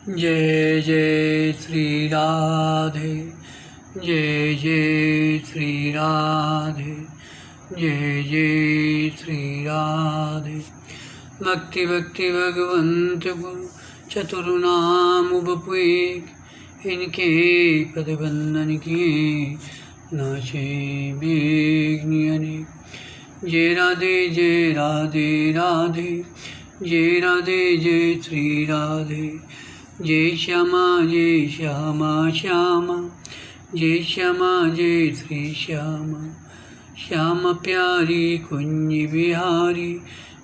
जय जय श्री राधे, जय जय श्री राधे, जय जय श्री राधे। भक्ति भक्ति भगवंत गुरु चतुर्नाम बपुएक, इनके पद बंदन किए नाचे बेग्नि अनेक। जय राधे जय राधे राधे, जय राधे जय श्री राधे, जय श्यामा श्यामा, जय श्यामा जय श्री श्यामा। श्याम प्यारी कुंज बिहारी,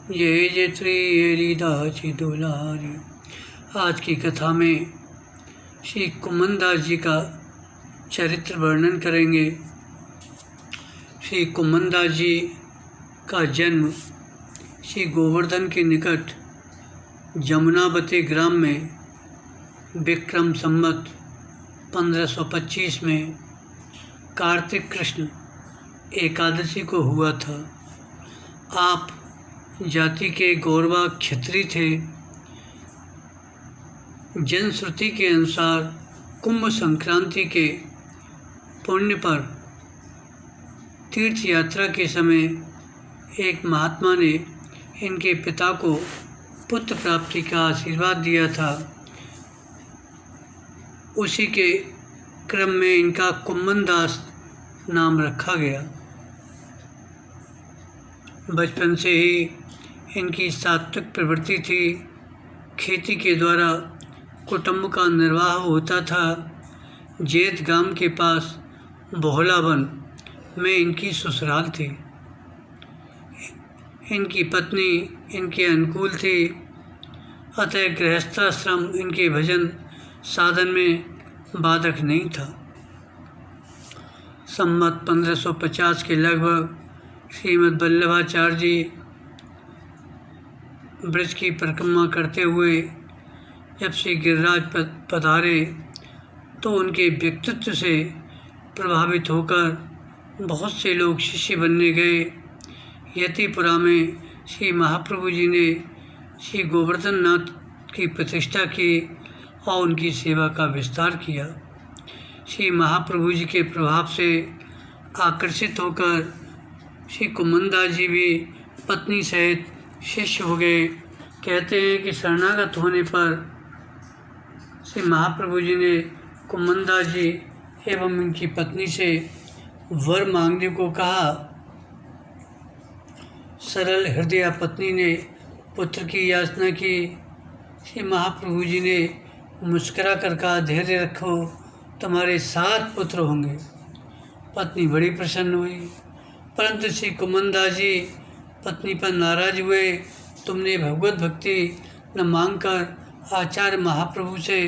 जय जय श्री हरिदास दुलारी। आज की कथा में श्री कुम्मनदास जी का चरित्र वर्णन करेंगे। श्री कुम्मनदास जी का जन्म श्री गोवर्धन के निकट जमुनावती ग्राम में विक्रम संवत 1525 में कार्तिक कृष्ण एकादशी को हुआ था। आप जाति के गौरवा क्षत्रिय थे। जनश्रुति के अनुसार कुंभ संक्रांति के पुण्य पर तीर्थ यात्रा के समय एक महात्मा ने इनके पिता को पुत्र प्राप्ति का आशीर्वाद दिया था। उसी के क्रम में इनका कुम्मनदास नाम रखा गया। बचपन से ही इनकी सात्विक प्रवृत्ति थी। खेती के द्वारा कुटुंब का निर्वाह होता था। जेठ गांव के पास बोहलावन में इनकी ससुराल थी। इनकी पत्नी इनके अनुकूल थी, अतः गृहस्थाश्रम इनके भजन साधन में बाधक नहीं था। संवत 1550 के लगभग श्रीमद् वल्लभाचार्य जी ब्रज की परिक्रमा करते हुए जब श्री गिरिराज पधारे तो उनके व्यक्तित्व से प्रभावित होकर बहुत से लोग शिष्य बनने गए। यतिपुरा में श्री महाप्रभु जी ने श्री गोवर्धन नाथ की प्रतिष्ठा की और उनकी सेवा का विस्तार किया। श्री महाप्रभु जी के प्रभाव से आकर्षित होकर श्री कुम्मनदास जी भी पत्नी सहित शिष्य हो गए। कहते हैं कि शरणागत होने पर श्री महाप्रभु जी ने कुम्मनदास जी एवं उनकी पत्नी से वर मांगने को कहा। सरल हृदय पत्नी ने पुत्र की याचना की। श्री महाप्रभु जी ने मुस्कुरा कर कहा, धैर्य रखो, तुम्हारे 7 पुत्र होंगे। पत्नी बड़ी प्रसन्न हुई, परंतु श्री कुम्मनदास जी पत्नी पर नाराज हुए। तुमने भगवत भक्ति न मांगकर आचार्य महाप्रभु से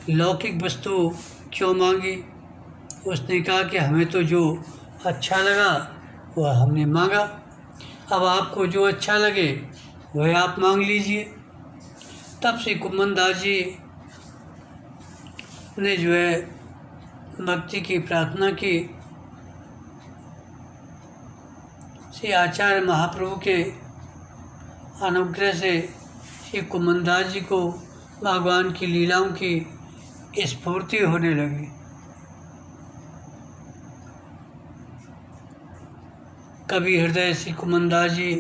लौकिक वस्तु क्यों मांगी? उसने कहा कि हमें तो जो अच्छा लगा वह हमने मांगा, अब आपको जो अच्छा लगे वह आप मांग लीजिए। तब से कुम्मनदास जी ने जो है भक्ति की प्रार्थना की। श्री आचार्य महाप्रभु के अनुग्रह से श्री कुम्मनदास जी को भगवान की लीलाओं की स्फूर्ति होने लगी। कवि हृदय श्री कुम्मनदास जी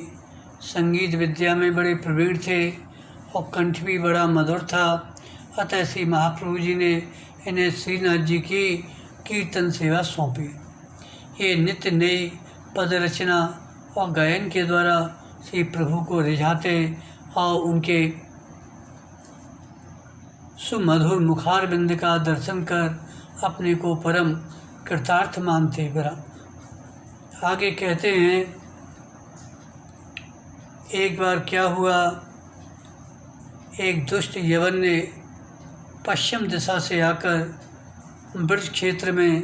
संगीत विद्या में बड़े प्रवीण थे और कंठ भी बड़ा मधुर था। अतः श्री महाप्रभु जी ने इन्हें श्रीनाथ जी की कीर्तन सेवा सौंपी। ये नित्य नई पद रचना और गायन के द्वारा श्री प्रभु को रिझाते और उनके सुमधुर मुखारबिंद का दर्शन कर अपने को परम कृतार्थ मानते। आगे कहते हैं, एक बार क्या हुआ, एक दुष्ट यवन ने पश्चिम दिशा से आकर ब्रज क्षेत्र में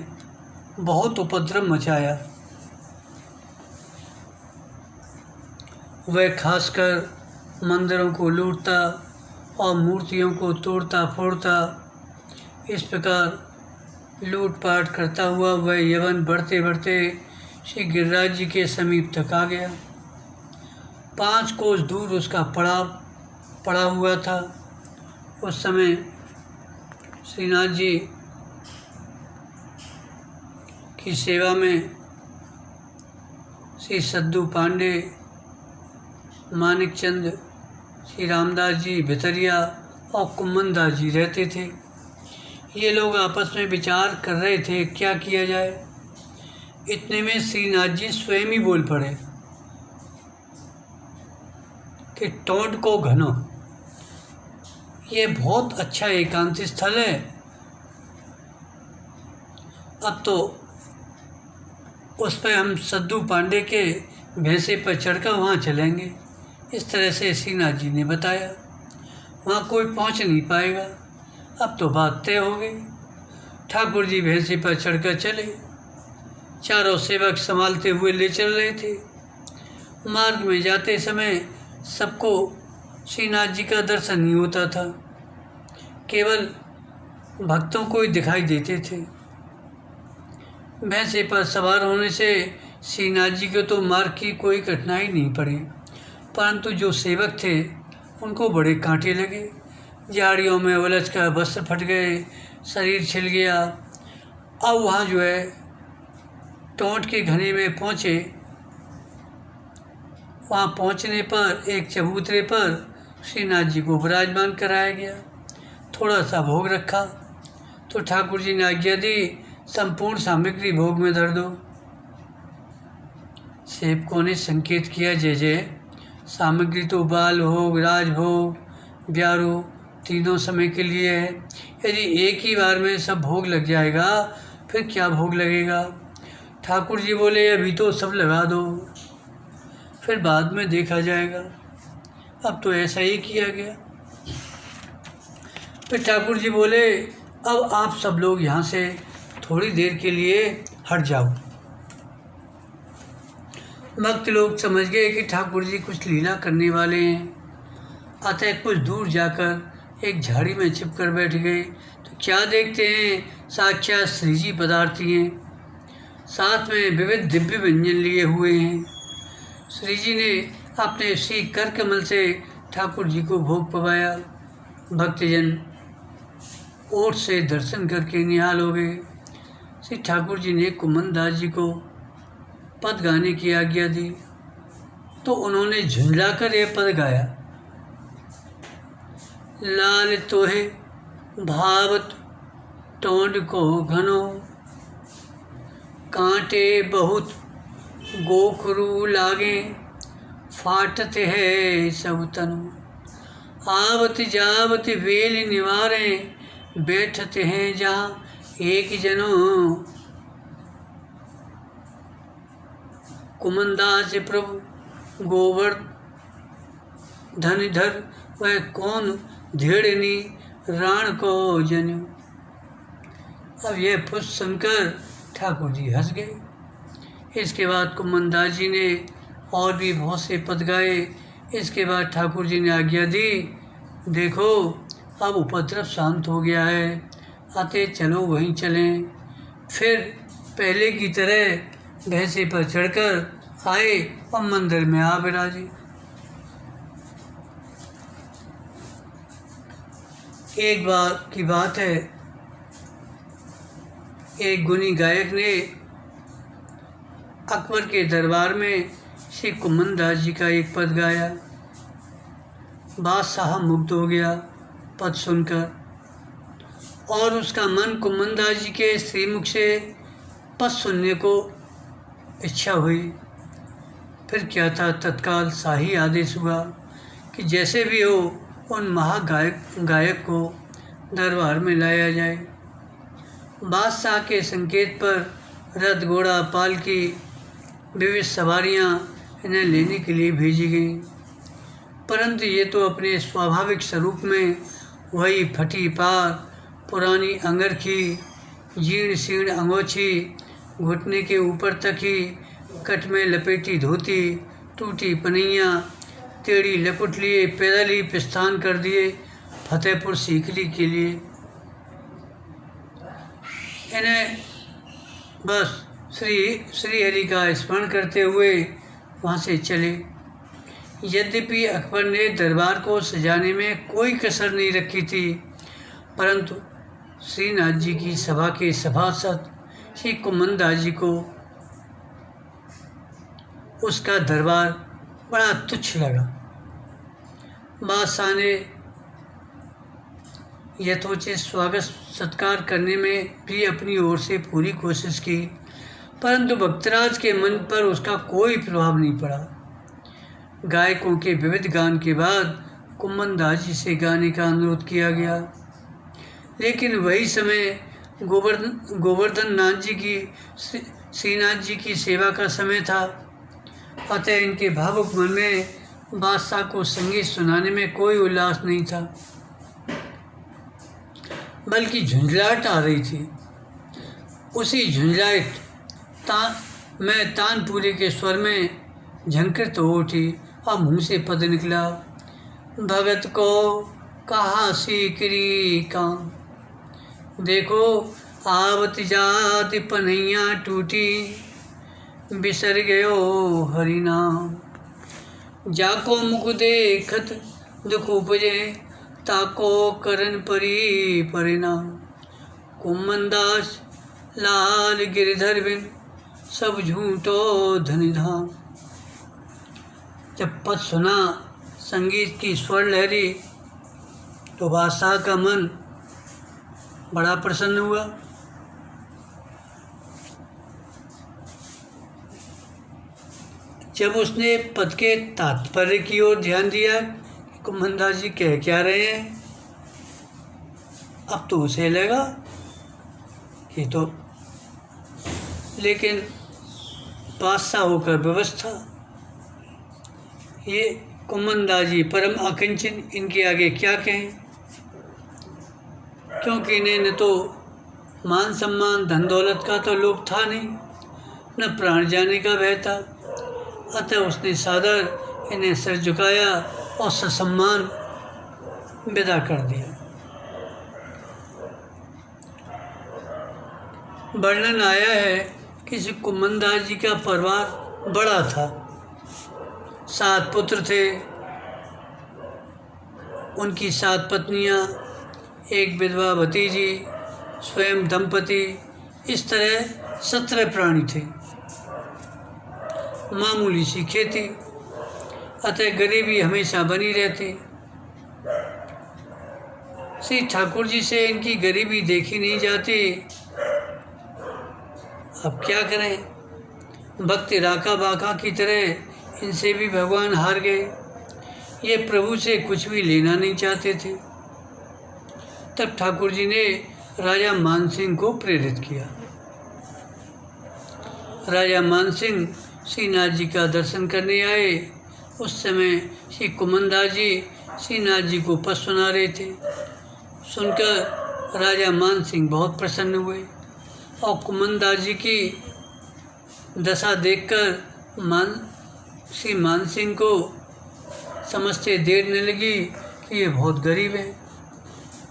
बहुत उपद्रव मचाया। वह खासकर मंदिरों को लूटता और मूर्तियों को तोड़ता फोड़ता। इस प्रकार लूटपाट करता हुआ वह यवन बढ़ते बढ़ते श्री गिरिराज जी के समीप तक आ गया। 5 कोस दूर उसका पड़ा हुआ था। उस समय श्रीनाथ जी की सेवा में श्री सद्दू पांडे, मानिक चंद, श्री रामदास जी भितरिया और कुम्मन दास जी रहते थे। ये लोग आपस में विचार कर रहे थे क्या किया जाए। इतने में श्रीनाथ जी स्वयं ही बोल पड़े कि टोंट को घनो, ये बहुत अच्छा एकांत स्थल है, अब तो उस पर हम सद्दू पांडे के भैंसे पर चढ़कर वहाँ चलेंगे। इस तरह से श्रीनाथ जी ने बताया। वहाँ कोई पहुँच नहीं पाएगा, अब तो बात तय हो गई। ठाकुर जी भैंसे पर चढ़कर चले, चारों सेवक संभालते हुए ले चल रहे थे। मार्ग में जाते समय सबको श्रीनाथ जी का दर्शन नहीं होता था, केवल भक्तों को ही दिखाई देते थे। भैंसे पर सवार होने से श्रीनाथ जी को तो मार्ग की कोई कठिनाई नहीं पड़ी, परंतु जो सेवक थे उनको बड़े कांटे लगे। झाड़ियों में उलझ कर वस्त्र फट गए, शरीर छिल गया। अब वहाँ जो है टोंट के घने में पहुँचे। वहाँ पहुँचने पर एक चबूतरे पर श्रीनाथ जी को विराजमान कराया गया। थोड़ा सा भोग रखा तो ठाकुर जी ने आज्ञा दी, संपूर्ण सामग्री भोग में धर दो। सेवकों ने संकेत किया, जय जय, सामग्री तो बाल भोग, राजभोग, ब्यारो तीनों समय के लिए है। यदि एक ही बार में सब भोग लग जाएगा फिर क्या भोग लगेगा। ठाकुर जी बोले, अभी तो सब लगा दो, फिर बाद में देखा जाएगा। अब तो ऐसा ही किया गया। फिर ठाकुर जी बोले, अब आप सब लोग यहाँ से थोड़ी देर के लिए हट जाओ। भक्त लोग समझ गए कि ठाकुर जी कुछ लीला करने वाले हैं, अतः कुछ दूर जाकर एक झाड़ी में छिपकर बैठ गए। तो क्या देखते हैं, साक्षात श्री जी पधारती हैं, साथ में विविध दिव्य व्यंजन लिए हुए हैं। श्री जी ने अपने श्री कर कमल से ठाकुर जी को भोग पवाया। भक्तजन ओट से दर्शन करके निहाल हो गए। श्री ठाकुर जी ने कुम्मन दास जी को पद गाने की आज्ञा दी तो उन्होंने झुंझलाकर यह पद गाया, लाल तोहे भावत टोंड को घनो, कांटे बहुत गोखरू लागे, फाटत है सब तनु, आवत जावत वेल निवारे, बैठते हैं जहाँ एक जनो। कुमनदास प्रभु गोवर्धनधर, वह कौन धेड़नी राण को जन्यु। अब यह पुष्प सुनकर ठाकुर जी हंस गए। इसके बाद कुम्मनदास जी ने और भी बहुत से पद गाए। इसके बाद ठाकुर जी ने आज्ञा दी, देखो अब उपद्रव शांत हो गया है, आते चलो वहीं चलें। फिर पहले की तरह भैंसे पर चढ़कर आए और मंदिर में आ विराजे। एक बार की बात है, एक गुनी गायक ने अकबर के दरबार में श्री कुम्मन दास जी का एक पद गाया। बादशाह मुग्ध हो गया पद सुनकर और उसका मन कुम्मन दास जी के श्रीमुख से पद सुनने को इच्छा हुई। फिर क्या था, तत्काल शाही आदेश हुआ कि जैसे भी हो उन महागायक को दरबार में लाया जाए। बादशाह के संकेत पर रथ, घोड़ा, पालकी, विविध सवारियां इन्हें लेने के लिए भेजी गईं, परंतु ये तो अपने स्वाभाविक स्वरूप में वही फटी पार, पुरानी अंगरखी, जीर्ण शीर्ण अंगोछी, घुटने के ऊपर तक ही कट में लपेटी धोती, टूटी पनैया, टेढ़ी लपुट लिए पैदल ही प्रस्थान कर दिए फतेहपुर सीकरी के लिए। इन्हें बस श्री हरि का स्मरण करते हुए वहाँ से चले। यद्यपि अकबर ने दरबार को सजाने में कोई कसर नहीं रखी थी, परंतु श्रीनाथ जी की सभा के सभासद श्री कुमनदास जी को उसका दरबार बड़ा तुच्छ लगा। बादशाह ने यथोचित स्वागत सत्कार करने में भी अपनी ओर से पूरी कोशिश की, परंतु भक्तराज के मन पर उसका कोई प्रभाव नहीं पड़ा। गायकों के विविध गान के बाद कुमनदास जी से गाने का अनुरोध किया गया, लेकिन वही समय गोवर्धन नाथ जी की श्रीनाथ जी की सेवा का समय था। अतः इनके भावुक मन में बादशाह को संगीत सुनाने में कोई उल्लास नहीं था, बल्कि झुंझलाहट आ रही थी। उसी झुंझलाहट में तानपुरी के स्वर में झंकृत हो उठी और मुँह से पद निकला, भगत को कहा सीकरी का, देखो आवत जात पनैया टूटी, बिसर गयो हरि नाम, जाको मुख देखत दुख उपजे, ताको करन परी परिणाम, कुमनदास लाल गिरधर बिन सब झूठो धन धाम। जब पद सुना संगीत की स्वर लहरी तो बादशाह का मन बड़ा प्रसन्न हुआ। जब उसने पद के तात्पर्य की ओर ध्यान दिया कि कुमनदास जी कह क्या रहे हैं, अब तो उसे लगा कि तो, लेकिन बादशाह होकर व्यवस्था, ये कुमनदास जी परम अकिंचन, इनके आगे क्या कहें, क्योंकि इन्हें न तो मान सम्मान धन दौलत का तो लोभ था नहीं, न प्राण जाने का भय था। अतः उसने सादर इन्हें सिर झुकाया और ससम्मान विदा कर दिया। वर्णन आया है कि श्री कुमनदास जी का परिवार बड़ा था, 7 पुत्र थे, उनकी 7 पत्नियां, एक विधवा भतीजी, स्वयं दंपति, इस तरह 17 प्राणी थे। मामूली सी खेती, अतः गरीबी हमेशा बनी रहती। श्री ठाकुर जी से इनकी गरीबी देखी नहीं जाती। अब क्या करें, भक्त राका बाका की तरह इनसे भी भगवान हार गए। ये प्रभु से कुछ भी लेना नहीं चाहते थे। तब ठाकुर जी ने राजा मानसिंह को प्रेरित किया। राजा मानसिंह श्रीनाथ जी का दर्शन करने आए। उस समय श्री कुमनदास जी श्रीनाथ जी को पद सुना रहे थे। सुनकर राजा मानसिंह बहुत प्रसन्न हुए और कुमनदास जी की दशा देखकर श्री मानसिंह को समझते देर न लगी कि ये बहुत गरीब है।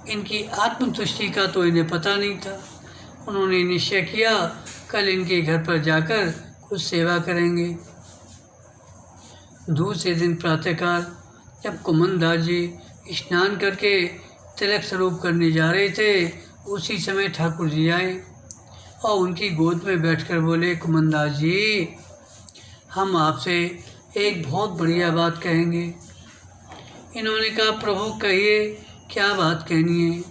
इनकी आत्मतुष्टि का तो इन्हें पता नहीं था। उन्होंने निश्चय किया कल इनके घर पर जाकर कुछ सेवा करेंगे। दूसरे दिन प्रातःकाल जब कुमनदास जी स्नान करके तिलक स्वरूप करने जा रहे थे, उसी समय ठाकुर जी आए और उनकी गोद में बैठकर बोले, कुमनदास जी, हम आपसे एक बहुत बढ़िया बात कहेंगे। इन्होंने कहा, प्रभु कहिए, क्या बात कहनी है।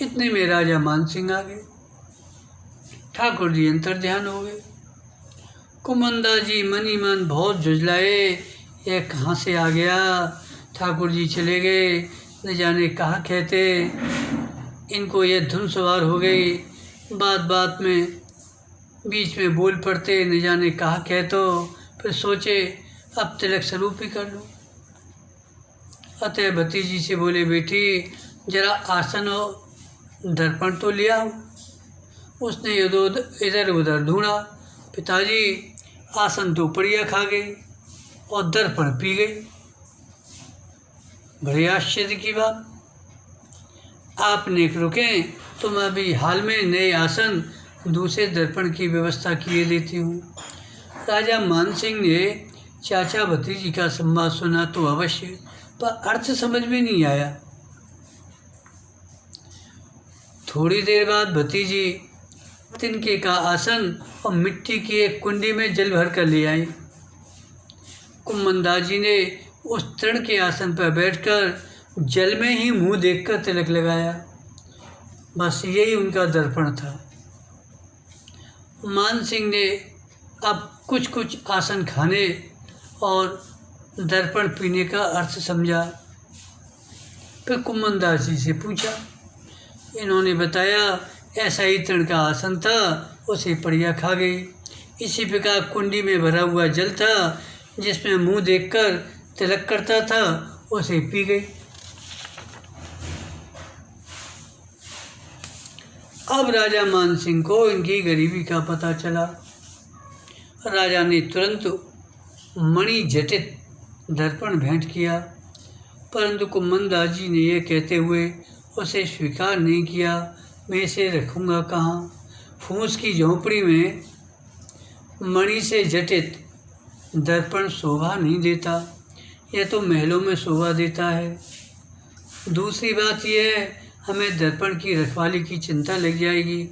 इतने में राजा मानसिंह आ गए। ठाकुर जी अंतर्ध्यान हो गए। कुमनदास जी मन ही मन बहुत झुंझलाए, यह कहाँ से आ गया। ठाकुर जी चले गए, न जाने कहाँ कहते। इनको ये धुन सवार हो गई। बात बात में बीच में बोल पड़ते, न जाने कहाँ कहतो। फिर सोचे अब तिलक स्वरूप ही कर लो। अतः भतीजी से बोले, बेटी जरा आसन और दर्पण तो ले आओ। उसने इधर उधर ढूंढा। पिताजी आसन तो पड़िया खा गई और दर्पण पी गई। बड़े आश्चर्य की बात। आपने रुकें तो मैं अभी हाल में नए आसन दूसरे दर्पण की व्यवस्था किए देती हूँ। राजा मानसिंह ने चाचा भतीजी का संवाद सुना तो अवश्य, पर अर्थ समझ में नहीं आया। थोड़ी देर बाद भतीजी तिनके का आसन और मिट्टी की एक कुंडी में जल भर कर ले आई। कुम्मंदाजी ने उस तृण के आसन पर बैठकर जल में ही मुंह देखकर तिलक लगाया। बस यही उनका दर्पण था। मान सिंह ने अब कुछ कुछ आसन खाने और दर्पण पीने का अर्थ समझा। फिर कुम्मंदास जी से पूछा। इन्होंने बताया ऐसा ही तृण का आसन था, उसे पड़िया खा गई। इसी प्रकार कुंडी में भरा हुआ जल था जिसमें मुंह देखकर तिलक करता था, उसे पी गई। अब राजा मान सिंह को इनकी गरीबी का पता चला। राजा ने तुरंत मणि जटित दर्पण भेंट किया, परंतु कुम्मंदास जी ने यह कहते हुए उसे स्वीकार नहीं किया। मैं इसे रखूँगा कहाँ? फूस की झोंपड़ी में मणि से जटित दर्पण शोभा नहीं देता, यह तो महलों में शोभा देता है। दूसरी बात यह है, हमें दर्पण की रखवाली की चिंता लग जाएगी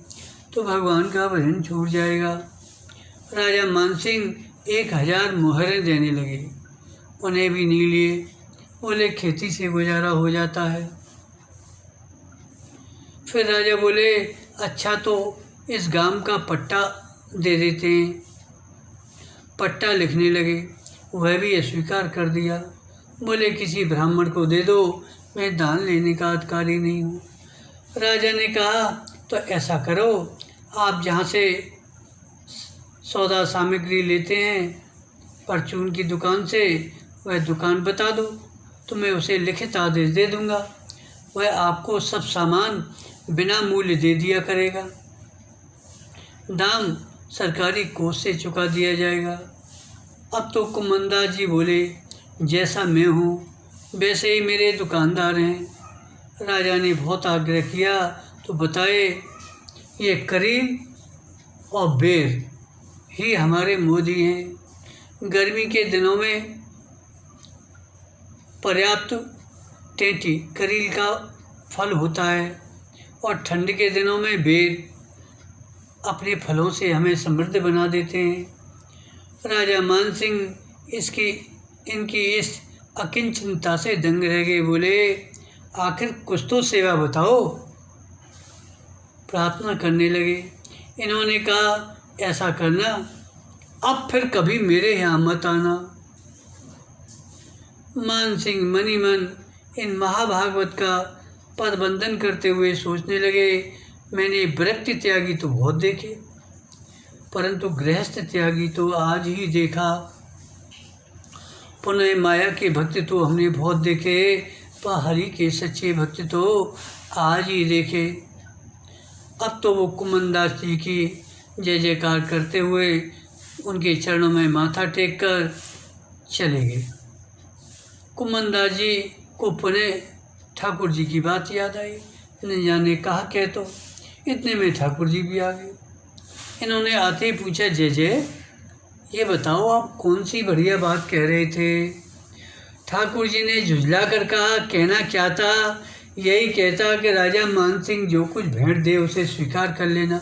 तो भगवान का भजन छूट जाएगा। राजा मानसिंह 1000 मोहरें देने लगे, उन्हें भी नहीं लिए। बोले खेती से गुजारा हो जाता है। फिर राजा बोले अच्छा तो इस गांव का पट्टा दे देते हैं। पट्टा लिखने लगे, वह भी अस्वीकार कर दिया। बोले किसी ब्राह्मण को दे दो, मैं दान लेने का अधिकारी नहीं हूँ। राजा ने कहा तो ऐसा करो, आप जहाँ से सौदा सामग्री लेते हैं परचून की दुकान से, वह दुकान बता दो तो मैं उसे लिखित आदेश दे दूँगा। वह आपको सब सामान बिना मूल्य दे दिया करेगा। दाम सरकारी कोष से चुका दिया जाएगा। अब तो कुम्मंदास जी बोले जैसा मैं हूँ वैसे ही मेरे दुकानदार हैं। राजा ने बहुत आग्रह किया तो बताए ये करील और बेर ही हमारे मोदी हैं। गर्मी के दिनों में पर्याप्त टेंटी करील का फल होता है और ठंड के दिनों में बेर अपने फलों से हमें समृद्ध बना देते हैं। राजा मान सिंह इनकी इस अकिंचनता से दंग रह गए। बोले आखिर कुछ तो सेवा बताओ। प्रार्थना करने लगे। इन्होंने कहा ऐसा करना, अब फिर कभी मेरे यहाँ मत आना। मान सिंह मनी मन इन महाभागवत का पदबंधन करते हुए सोचने लगे, मैंने विरक्ति त्यागी तो बहुत देखे, परंतु गृहस्थ त्यागी तो आज ही देखा। पुनः माया के भक्त तो हमने बहुत देखे, पर हरि के सच्चे भक्त तो आज ही देखे। अब तो वो कुम्मंदास जी की जय जयकार करते हुए उनके चरणों में माथा टेक कर चले गए। कुम्मंदास जी को पुनः ठाकुर जी की बात याद आई। न जाने कहा कह तो इतने में ठाकुर जी भी आ गए। इन्होंने आते ही पूछा जय जय, ये बताओ आप कौन सी बढ़िया बात कह रहे थे? ठाकुर जी ने झुंझला कर कहा, कहना क्या था? यही कहता कि राजा मान सिंह जो कुछ भेंट दे उसे स्वीकार कर लेना।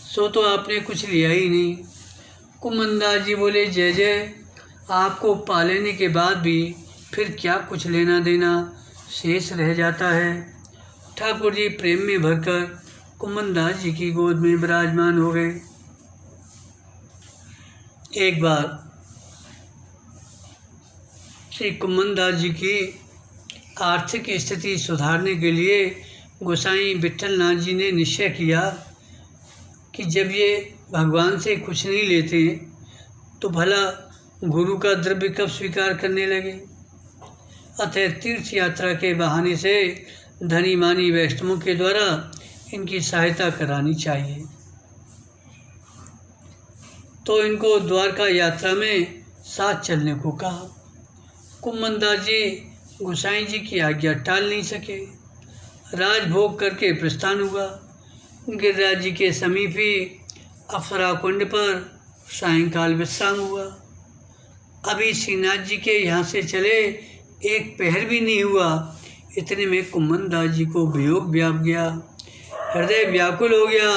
सो तो आपने कुछ लिया ही नहीं। कुम्मंदास जी बोले जय जय, आपको पा लेने के बाद भी फिर क्या कुछ लेना देना शेष रह जाता है। ठाकुर जी प्रेम में भरकर कुम्मंदास जी की गोद में विराजमान हो गए। एक बार श्री कुम्मंदास जी की आर्थिक स्थिति सुधारने के लिए गोसाई विट्ठल नाथ जी ने निश्चय किया कि जब ये भगवान से कुछ नहीं लेते तो भला गुरु का द्रव्य कब स्वीकार करने लगे। अतः तीर्थ यात्रा के बहाने से धनी मानी वैष्णवों के द्वारा इनकी सहायता करानी चाहिए। तो इनको द्वारका यात्रा में साथ चलने को कहा। कुम्मंदास जी गोसाई जी की आज्ञा टाल नहीं सके। राजभोग करके प्रस्थान हुआ। गिरिराज जी के समीप ही अप्सरा कुंड पर सायंकाल विश्राम हुआ। अभी श्रीनाथ जी के यहाँ से चले एक पहर भी नहीं हुआ, इतने में कुम्मन दास जी को वियोग व्याप गया। हृदय व्याकुल हो गया,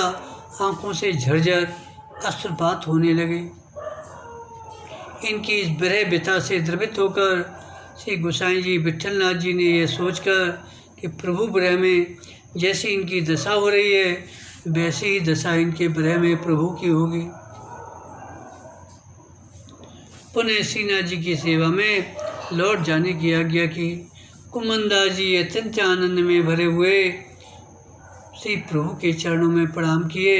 आंखों से झरझर अश्रुपात होने लगे। इनकी इस विरह व्यथा से द्रवित होकर श्री गोसाई जी विट्ठलनाथ जी ने यह सोचकर कि प्रभु विरह में जैसी इनकी दशा हो रही है, वैसी ही दशा इनके विरह में प्रभु की होगी। पुनः श्रीनाथ जी की सेवा में लौट जाने की आज्ञा की। कुम्मन दास जी अत्यंत आनंद में भरे हुए श्री प्रभु के चरणों में प्रणाम किए।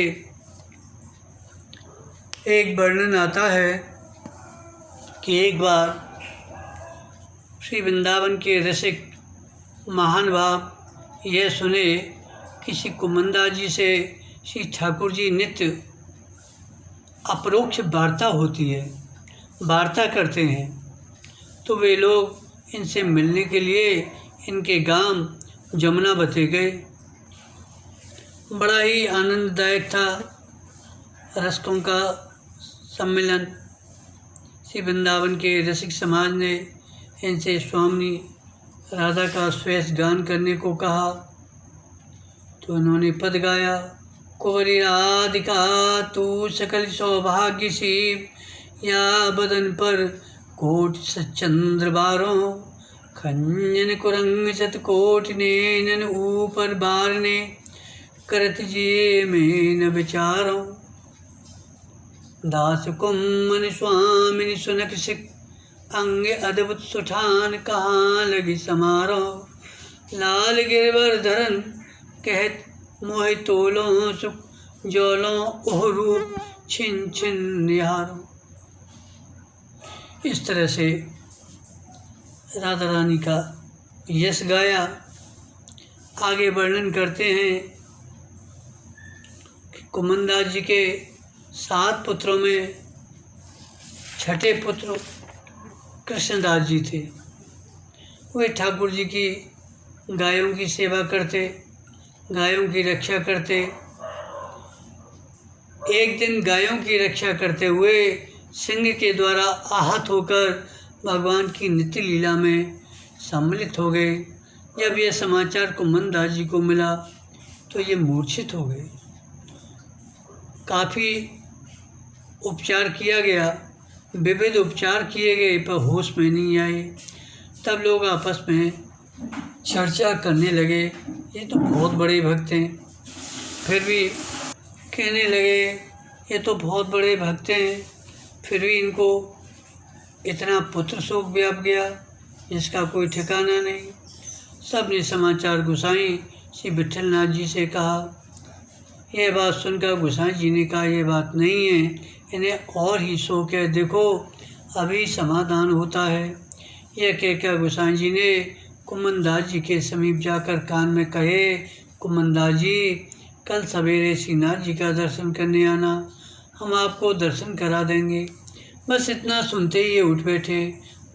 एक वर्णन आता है कि एक बार श्री वृंदावन के रसिक महान भाव यह सुने कि श्री कुम्मन दास जी से श्री ठाकुर जी नित्य अपरोक्ष वार्ता होती है, वार्ता करते हैं, तो वे लोग इनसे मिलने के लिए इनके गांव जमुनावती गए। बड़ा ही आनंददायक था रसिकों का सम्मेलन। श्री वृंदावन के रसिक समाज ने इनसे स्वामी राधा का श्रेष्ठ गान करने को कहा, तो उन्होंने पद गाया। कुंवरी राधिका तू सकल सौभाग्य शिव, या बदन पर कोट सचंद्र बारों, खंजन कुरंग शतकोट नैनन ऊपर बारने, करत जिये में न विचारों। दास कुम्मन स्वामिनी सुनक सिक, अंग अद्भुत सुठान कहाँ लगी समारोह। लाल गिरवर्धन कहत मोह तोलों सुख, जोलों ओह रूप छिन छिन निहारों। इस तरह से राधा रानी का यश गाया। आगे वर्णन करते हैं कि कुम्मन दास जी के 7 पुत्रों में छठे पुत्र कृष्णदास जी थे। वे ठाकुर जी की गायों की सेवा करते, गायों की रक्षा करते। एक दिन गायों की रक्षा करते हुए सिंह के द्वारा आहत होकर भगवान की नित्य लीला में सम्मिलित हो गए। जब यह समाचार कुम्मन दास जी को मिला तो ये मूर्छित हो गए। काफ़ी उपचार किया गया, विविध उपचार किए गए, पर होश में नहीं आए। तब लोग आपस में चर्चा करने लगे, ये तो बहुत बड़े भक्त हैं। फिर भी कहने लगे ये तो बहुत बड़े भक्त हैं, फिर भी इनको इतना पुत्र शोक व्याप गया जिसका कोई ठिकाना नहीं। सब ने समाचार गोसाई श्री विट्ठलनाथ जी से कहा। यह बात सुनकर गोसाई जी ने कहा ये बात नहीं है, इन्हें और ही शोक है, देखो अभी समाधान होता है। यह कहकर गोसाई जी ने कुम्मन दास जी के समीप जाकर कान में कहे, कुम्मन दास जी कल सवेरे श्रीनाथ जी का दर्शन करने आना, हम आपको दर्शन करा देंगे। बस इतना सुनते ही ये उठ बैठे,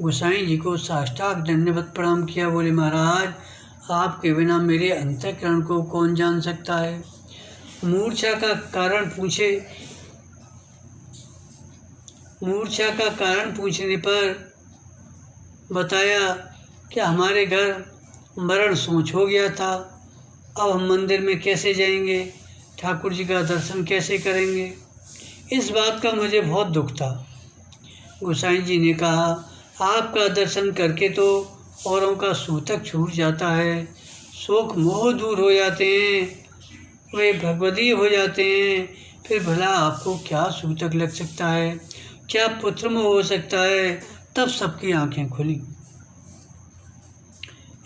गोसाई जी को साष्टांग दंडवत प्रणाम किया। बोले महाराज आपके बिना मेरे अंतःकरण को कौन जान सकता है। मूर्छा का कारण पूछे, मूर्छा का कारण पूछने पर बताया कि हमारे घर मरण सोच हो गया था, अब हम मंदिर में कैसे जाएंगे, ठाकुर जी का दर्शन कैसे करेंगे। इस बात का मुझे बहुत दुख था। गोसाई जी ने कहा आपका दर्शन करके तो औरों का सूतक छूट जाता है, शोक मोह दूर हो जाते हैं, वे भगवदीय हो जाते हैं, फिर भला आपको क्या सूतक लग सकता है, क्या पुत्र मोह हो सकता है। तब सबकी आंखें खुली।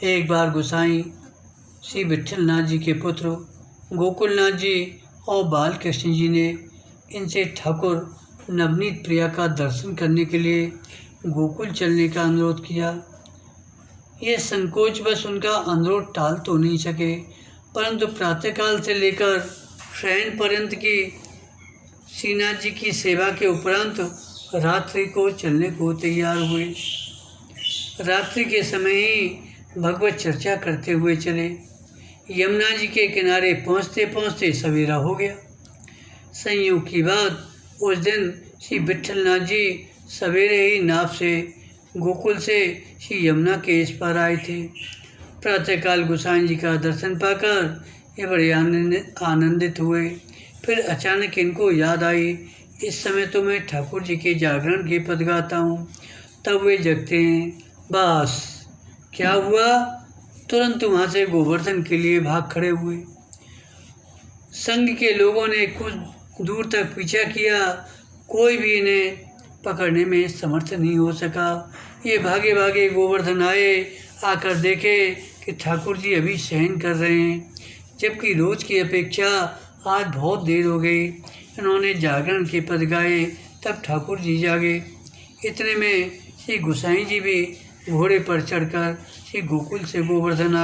एक बार गोसाई श्री विट्ठलनाथ जी के पुत्र गोकुलनाथ जी और बालकृष्ण जी ने इनसे ठाकुर नवनीत प्रिया का दर्शन करने के लिए गोकुल चलने का अनुरोध किया। ये संकोचवश उनका अनुरोध टाल तो नहीं सके, परंतु प्रातःकाल से लेकर शयन पर्यंत की श्रीनाथ जी की सेवा के उपरांत रात्रि को चलने को तैयार हुए। रात्रि के समय ही भगवत चर्चा करते हुए चले। यमुना जी के किनारे पहुँचते पहुँचते सवेरा हो गया। संयोग की बात उस दिन श्री विट्ठलनाथ जी सवेरे ही नाव से गोकुल से श्री यमुना के इस पार आए थे। प्रातःकाल गोसाई जी का दर्शन पाकर ये बड़े आनंदित हुए। फिर अचानक इनको याद आई, इस समय तो मैं ठाकुर जी के जागरण के पद गाता हूँ। तब वे जगते हैं। बस क्या हुआ, तुरंत वहाँ से गोवर्धन के लिए भाग खड़े हुए। संघ के लोगों ने कुछ दूर तक पीछा किया, कोई भी इन्हें पकड़ने में समर्थ नहीं हो सका। ये भागे भागे गोवर्धन आए, आकर देखे कि ठाकुर जी अभी शयन कर रहे हैं, जबकि रोज़ की अपेक्षा आज बहुत देर हो गई। इन्होंने जागरण के पद गाए, तब ठाकुर जी जागे। इतने में श्री गोसाई जी भी घोड़े पर चढ़कर श्री गोकुल से गोवर्धन आ